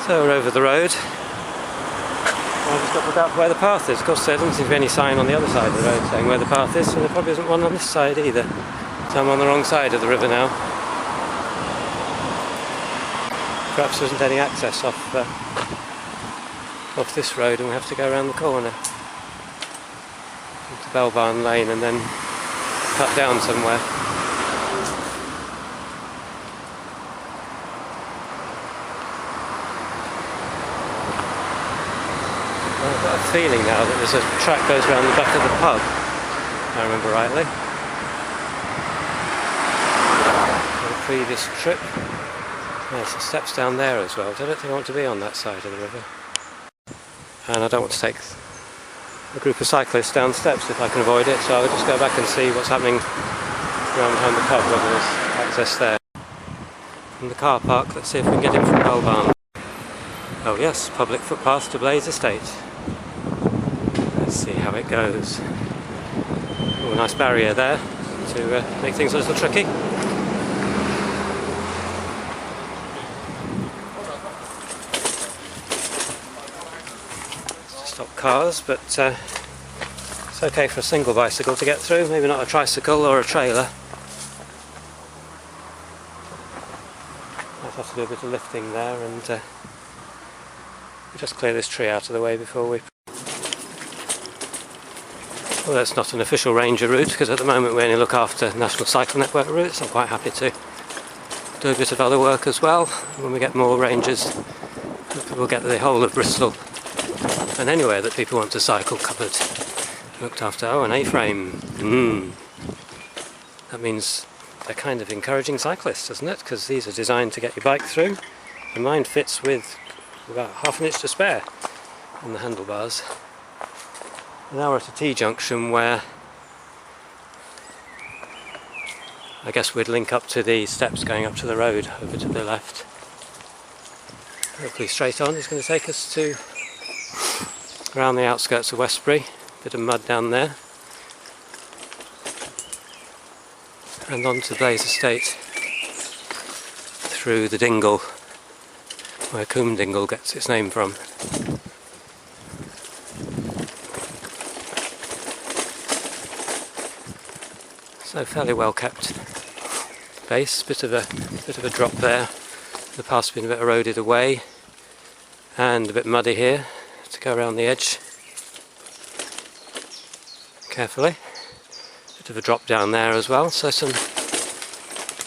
So we're over the road. I've just got to look out where the path is. Of course there doesn't seem to be any sign on the other side of the road saying where the path is, so there probably isn't one on this side either. So I'm on the wrong side of the river now. Perhaps there isn't any access off this road and we have to go around the corner into Belbarn Lane and then cut down somewhere. I've got a feeling now that there's a track goes around the back of the pub, if I remember rightly. On the previous trip. There's some steps down there as well, so I don't think I want to be on that side of the river. And I don't want to take a group of cyclists down steps if I can avoid it, so I'll just go back and see what's happening around behind the pub, whether there's access there. From the car park, let's see if we can get in from Belbarn. Oh yes, public footpath to Blaising Estate. Let's see how it goes. Oh, a nice barrier there to make things a little tricky. Stop cars, but it's okay for a single bicycle to get through, maybe not a tricycle or a trailer. I'll have to do a bit of lifting there and just clear this tree out of the way before we... Well, that's not an official ranger route because at the moment we only look after National Cycle Network routes. I'm quite happy to do a bit of other work as well. When we get more rangers, we'll get the whole of Bristol and anywhere that people want to cycle covered, looked after. Oh, an A-frame. That means they're kind of encouraging cyclists, doesn't it? Because these are designed to get your bike through, and mine fits with about half an inch to spare on the handlebars. And now we're at a T-junction where I guess we'd link up to the steps going up to the road over to the left. Hopefully straight on is going to take us to around the outskirts of Westbury, bit of mud down there, and on to Blaising Estate through the dingle where Coombe Dingle gets its name from. So fairly well kept base, bit of a drop there. The path's been a bit eroded away and a bit muddy here. To go around the edge carefully. Bit of a drop down there as well, so some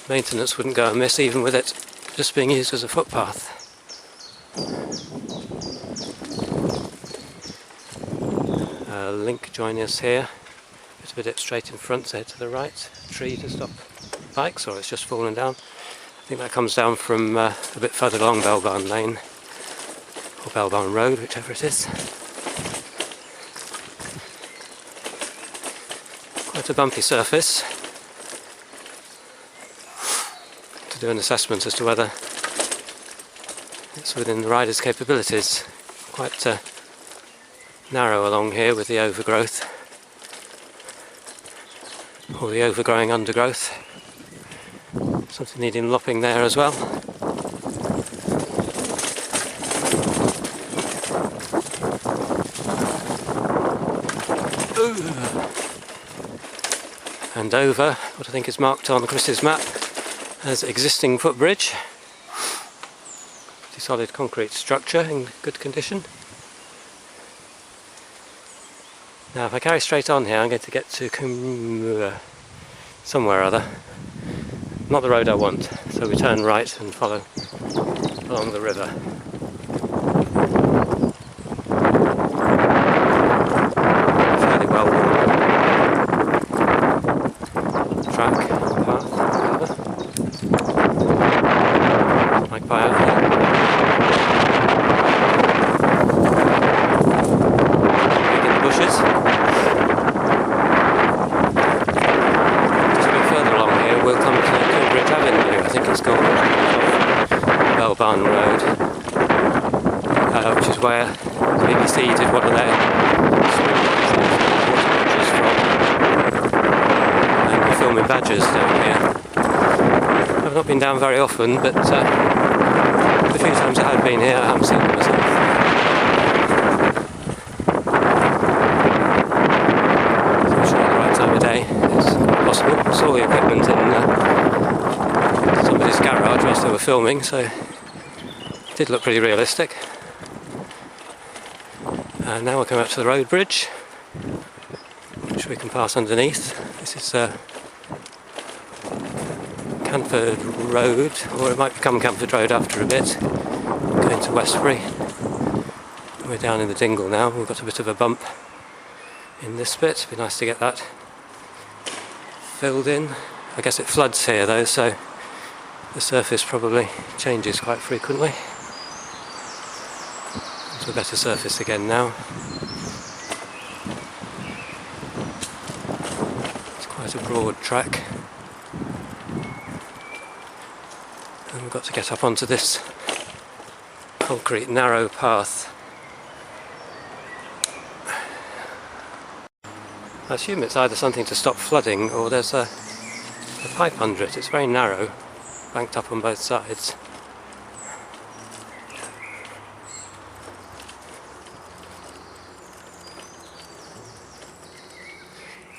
maintenance wouldn't go amiss even with it just being used as a footpath. Link joining us here. Bit of a dip straight in front there to the right. Tree to stop bikes, or it's just fallen down. I think that comes down from a bit further along Belbarn Lane. Or Belbarn Road, whichever it is. Quite a bumpy surface. To do an assessment as to whether it's within the rider's capabilities. Quite narrow along here with the overgrowth. Or the overgrowing undergrowth. Something needing lopping there as well. And over what I think is marked on Chris's map as existing footbridge. Pretty solid concrete structure in good condition. Now if I carry straight on here I'm going to get to somewhere or other. Not the road I want, so we turn right and follow along the river. Fairly well track, path, rather. Like by out here. Big in the bushes. Just a bit further along here we'll come to Cambridge Avenue, I think it's called, Belbarn Road, which is where the BBC did one of their filming badgers down here. I've not been down very often, but the few times I have been here, I haven't seen them myself. So I'm sure at the right time of day it's possible. I saw the equipment in somebody's garage whilst they were filming, so it did look pretty realistic. And now we'll come up to the road bridge, which we can pass underneath. This is Canford Road, or it might become Canford Road after a bit, going to Westbury. We're down in the dingle now. We've got a bit of a bump in this bit. It'd be nice to get that filled in. I guess it floods here though, so the surface probably changes quite frequently. It's a better surface again now. It's quite a broad track. And we've got to get up onto this concrete narrow path. I assume it's either something to stop flooding or there's a pipe under it. It's very narrow, banked up on both sides.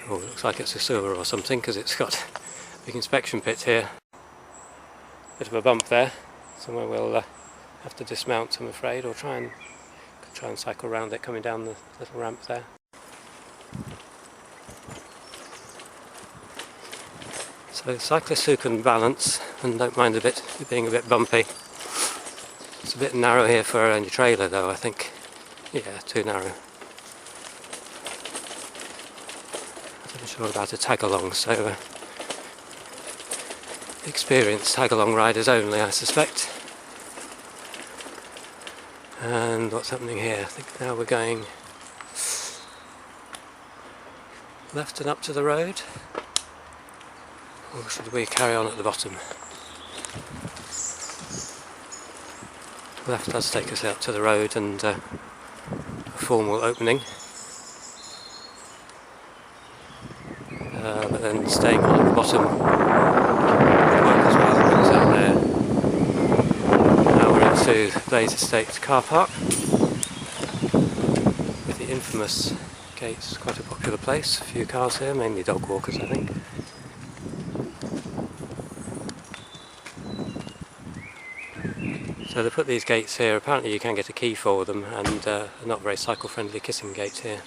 Oh, it looks like it's a sewer or something because it's got a big inspection pit here. Bit of a bump there, somewhere we'll have to dismount, I'm afraid, or try and cycle around it coming down the little ramp there. So cyclists who can balance and don't mind it being a bit bumpy. It's a bit narrow here for your trailer though, I think. Yeah, too narrow. I'm sure about a tag along, so experienced tag-along riders only, I suspect. And what's happening here? I think now we're going left and up to the road, or should we carry on at the bottom? Left does take us out to the road and a formal opening, but then staying on at the bottom as well, brings out there. Now we're into Blaising Estate car park with the infamous gates. Quite a popular place, a few cars here, mainly dog walkers I think. So they put these gates here, apparently you can get a key for them, and not very cycle friendly kissing gates here.